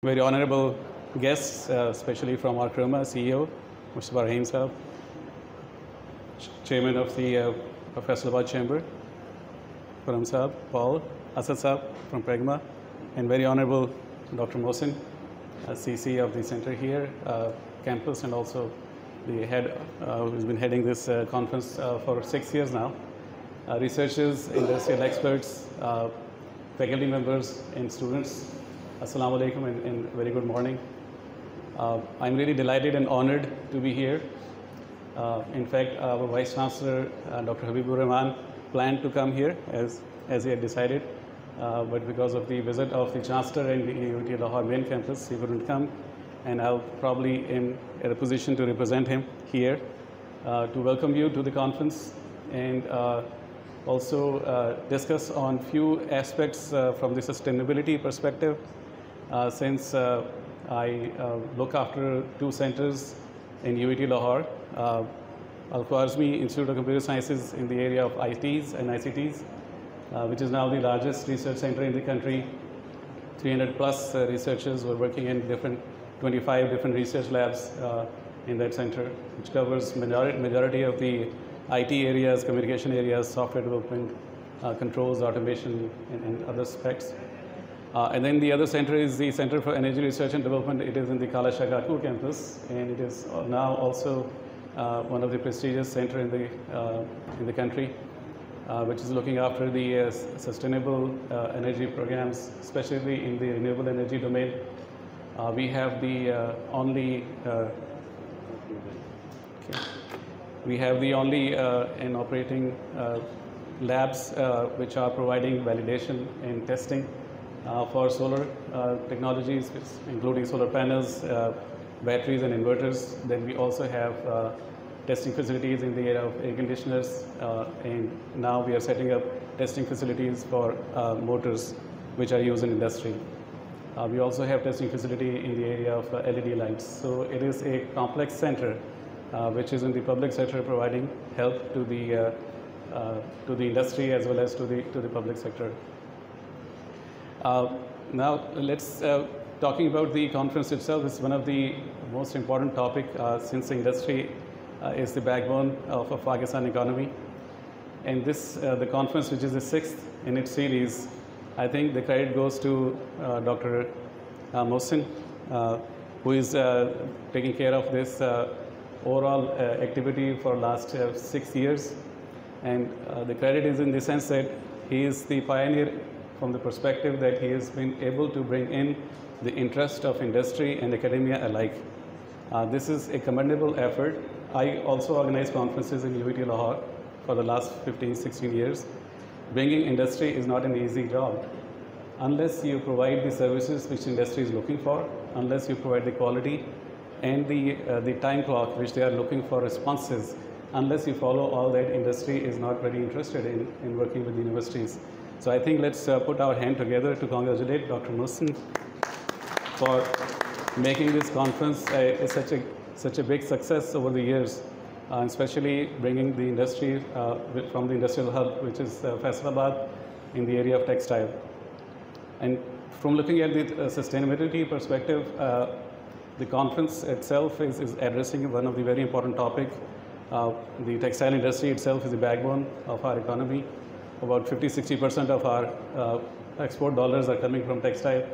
Very honorable guests, especially from our Kroma CEO, Mr. Rahim Saab, Chairman of the Faisalabad Chamber, Param Saab, Paul, Asad Saab from Pragma, and very honorable Dr. Mohsin, CC of the center here, campus, and also the head who's been heading this conference for 6 years now. Researchers, industrial experts, faculty members, and students. Assalamu alaikum and very good morning. I'm really delighted and honored to be here. In fact, our Vice Chancellor, Dr. Habibur Rahman, planned to come here as he had decided, but because of the visit of the Chancellor and the UET Lahore main campus, he wouldn't come, and I'll probably in a position to represent him here to welcome you to the conference and also discuss on few aspects from the sustainability perspective. Since I look after two centers in UET Lahore, Al-Khwarizmi Institute of Computer Sciences in the area of ITs and ICTs, which is now the largest research center in the country. 300 plus researchers were working in 25 different research labs in that center, which covers majority of the IT areas, communication areas, software development, controls, automation, and other aspects. And then the other center is the Center for Energy Research and Development. It is in the Kalashagaku campus, and it is now also one of the prestigious center in the country, which is looking after the sustainable energy programs, especially in the renewable energy domain. We have the only and operating labs which are providing validation and testing for solar technologies, including solar panels, batteries, and inverters. Then we also have testing facilities in the area of air conditioners, and now we are setting up testing facilities for motors which are used in industry. We also have testing facility in the area of LED lights. So it is a complex center which is in the public sector providing help to the industry as well as to the public sector. Now let's talking about the conference itself. Is one of the most important topic since the industry is the backbone of a Pakistan economy. And this the conference, which is the 6th in its series, I think the credit goes to Dr. Mohsin, who is taking care of this overall activity for last 6 years. And the credit is in the sense that he is the pioneer from the perspective that he has been able to bring in the interest of industry and academia alike. This is a commendable effort. I also organize conferences in UET Lahore for the last 15, 16 years. Bringing industry is not an easy job. Unless you provide the services which industry is looking for, unless you provide the quality and the time clock which they are looking for responses, unless you follow all that, industry is not very interested in working with universities. So I think let's put our hand together to congratulate Dr. Mohsin for making this conference such a big success over the years, especially bringing the industry from the industrial hub, which is Faisalabad, in the area of textile. And from looking at the sustainability perspective, the conference itself is addressing one of the very important topics. The textile industry itself is the backbone of our economy. About 50–60% of our export dollars are coming from textile.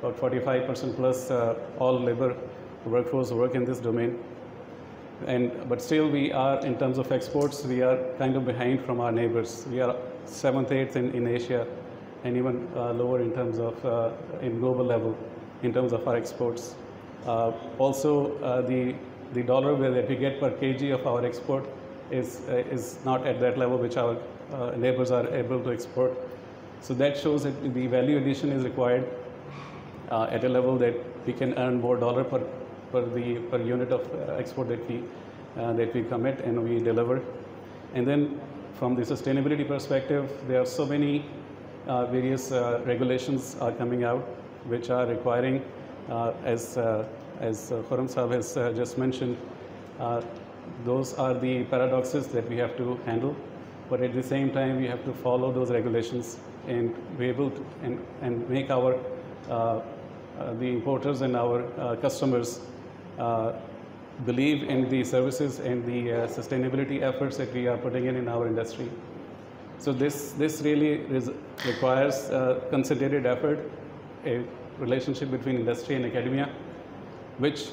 About 45% plus all labor workforce work in this domain. But still we are, in terms of exports, we are kind of behind from our neighbors. We are 7th, 8th in Asia, and even lower in terms of in global level in terms of our exports. Also, the dollar that we get per kg of our export is not at that level which our neighbors are able to export. So that shows that the value addition is required at a level that we can earn more dollar per unit of export that we commit and we deliver. And then from the sustainability perspective, there are so many various regulations are coming out which are requiring, as Khurram Sahab has just mentioned, those are the paradoxes that we have to handle. But at the same time, we have to follow those regulations and be able to and make our the importers and our customers believe in the services and the sustainability efforts that we are putting in our industry. So this really requires concentrated effort, a relationship between industry and academia, which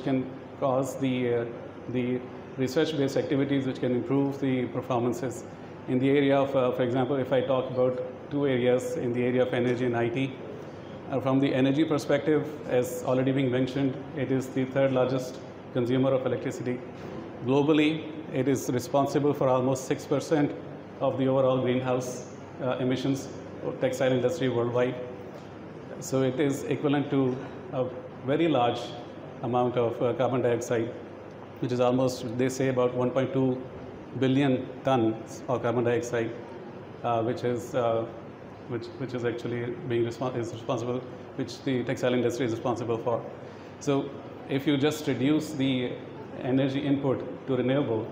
can cause the research-based activities which can improve the performances. In the area of, for example, if I talk about two areas in the area of energy and IT, from the energy perspective, as already being mentioned, it is the third largest consumer of electricity. Globally, it is responsible for almost 6% of the overall greenhouse emissions of textile industry worldwide. So it is equivalent to a very large amount of carbon dioxide, which is almost, they say, about 1.2 billion tons of carbon dioxide, which is actually responsible, which the textile industry is responsible for. So if you just reduce the energy input to renewable,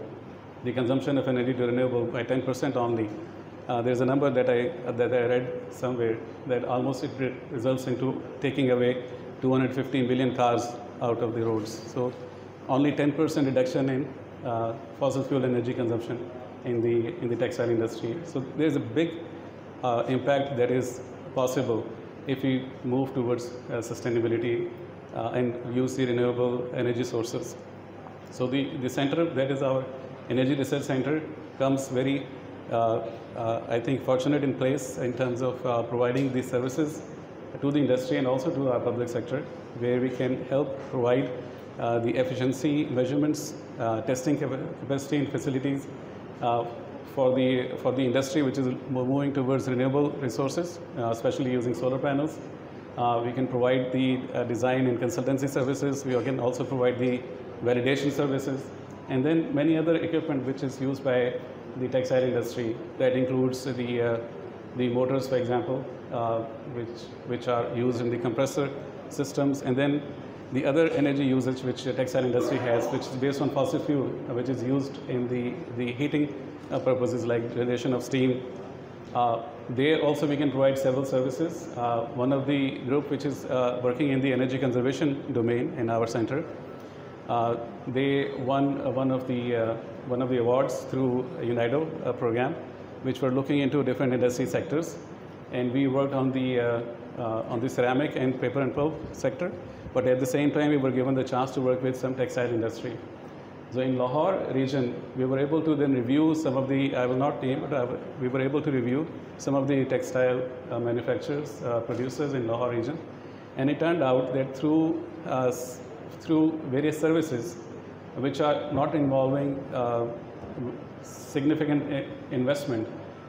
the consumption of energy to renewable by 10% only, there's a number that I read somewhere that almost it results into taking away 250 million cars out of the roads. So only 10% reduction in fossil fuel energy consumption in the textile industry. So there's a big impact that is possible if we move towards sustainability and use the renewable energy sources. So the center, that is our Energy Research Center, comes very, I think, fortunate in place in terms of providing these services to the industry and also to our public sector, where we can help provide the efficiency measurements, testing capacity and facilities for the industry which is moving towards renewable resources, especially using solar panels. We can provide the design and consultancy services. We can also provide the validation services, and then many other equipment which is used by the textile industry. That includes the motors, for example, which are used in the compressor systems, and then the other energy usage which the textile industry has, which is based on fossil fuel, which is used in the heating purposes like generation of steam. There also we can provide several services. One of the group which is working in the energy conservation domain in our center, they won one of the awards through a UNIDO program, which were looking into different industry sectors, and we worked on the ceramic and paper and pulp sector. But at the same time, we were given the chance to work with some textile industry. So in Lahore region, we were able to then review some of the, I will not name, but we were able to review some of the textile manufacturers, producers in Lahore region. And it turned out that through various services, which are not involving significant investment,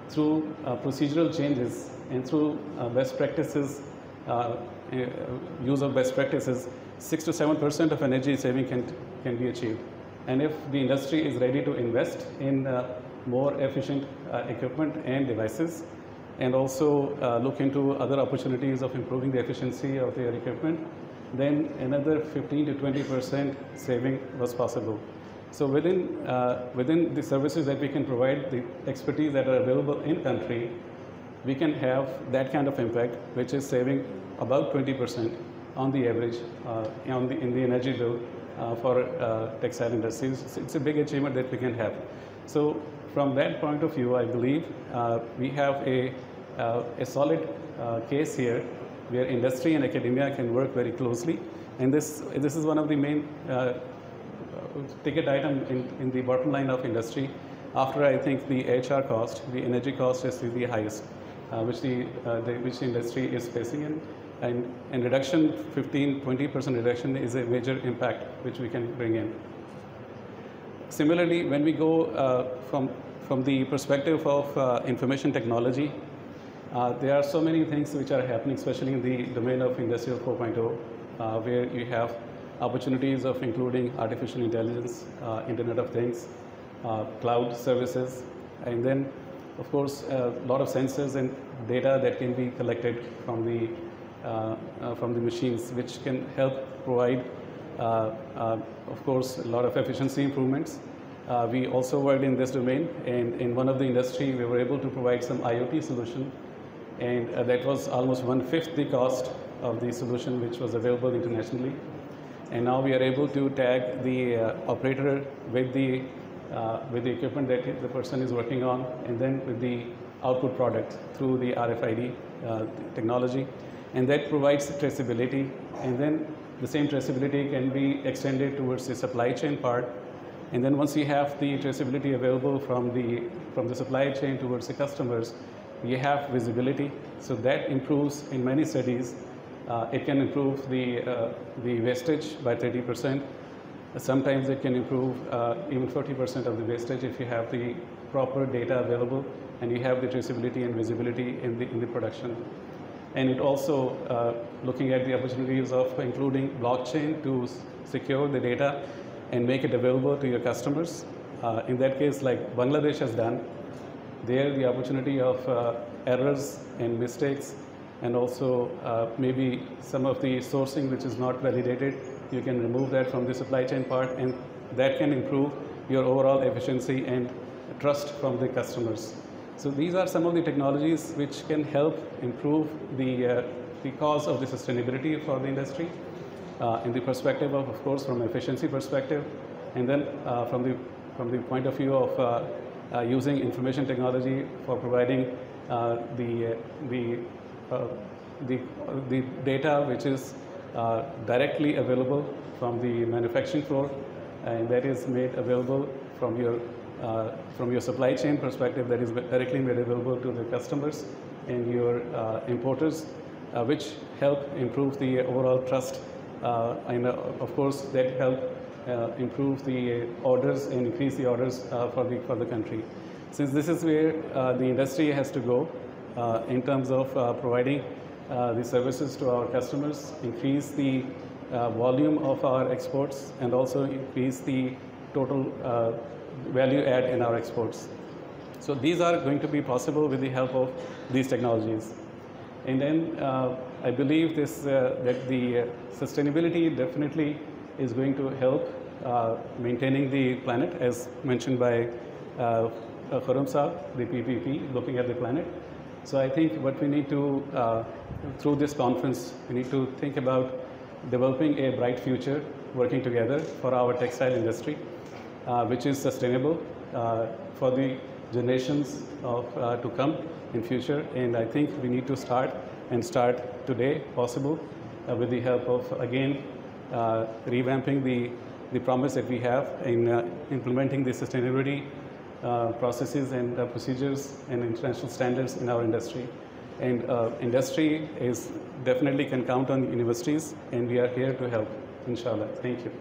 through procedural changes and through best practices, use of best practices, 6 to 7% of energy saving can be achieved. And if the industry is ready to invest in more efficient equipment and devices, and also look into other opportunities of improving the efficiency of their equipment, then another 15 to 20% saving was possible. So within the services that we can provide, the expertise that are available in country, we can have that kind of impact, which is saving about 20% on the average in the energy bill for textile industries. It's a big achievement that we can have. So from that point of view, I believe we have a solid case here where industry and academia can work very closely. And this is one of the main ticket item in the bottom line of industry. After, I think, the HR cost, the energy cost is the highest, which the industry is facing in. And reduction, 15–20% reduction is a major impact which we can bring in. Similarly, when we go from the perspective of information technology, there are so many things which are happening, especially in the domain of Industrial 4.0, where you have opportunities of including artificial intelligence, Internet of Things, cloud services, and then, of course, a lot of sensors and data that can be collected from the machines, which can help provide, of course, a lot of efficiency improvements. We also worked in this domain, and in one of the industry, we were able to provide some IoT solution, and that was almost 1/5 the cost of the solution which was available internationally. And now we are able to tag the operator with the equipment that the person is working on, and then with the output product through the RFID technology. And that provides traceability, and then the same traceability can be extended towards the supply chain part. And then once you have the traceability available from the supply chain towards the customers, you have visibility. So that improves in many studies. It can improve the wastage by 30%. Sometimes it can improve even 40% of the wastage if you have the proper data available and you have the traceability and visibility in the production. And it also looking at the opportunities of including blockchain to secure the data and make it available to your customers. In that case, like Bangladesh has done, there the opportunity of errors and mistakes, and also maybe some of the sourcing which is not validated, you can remove that from the supply chain part, and that can improve your overall efficiency and trust from the customers. So these are some of the technologies which can help improve the cause of the sustainability for the industry in the perspective of course, from efficiency perspective, and then from the point of view of using information technology for providing the data which is directly available from the manufacturing floor, and that is made available from your supply chain perspective, that is directly made available to the customers and your importers, which help improve the overall trust, and of course that help improve the orders and increase the orders for the country. Since this is where the industry has to go in terms of providing the services to our customers, increase the volume of our exports, and also increase the total value add in our exports. So these are going to be possible with the help of these technologies. And then I believe that the sustainability definitely is going to help maintaining the planet, as mentioned by Khurram Saab, the PPP, looking at the planet. So I think what we need to, through this conference, we need to think about developing a bright future, working together for our textile industry, which is sustainable for the generations to come in future. And I think we need to start today, possible, with the help of, again, revamping the promise that we have in implementing the sustainability processes and procedures and international standards in our industry. And industry is definitely can count on universities, and we are here to help, inshallah. Thank you.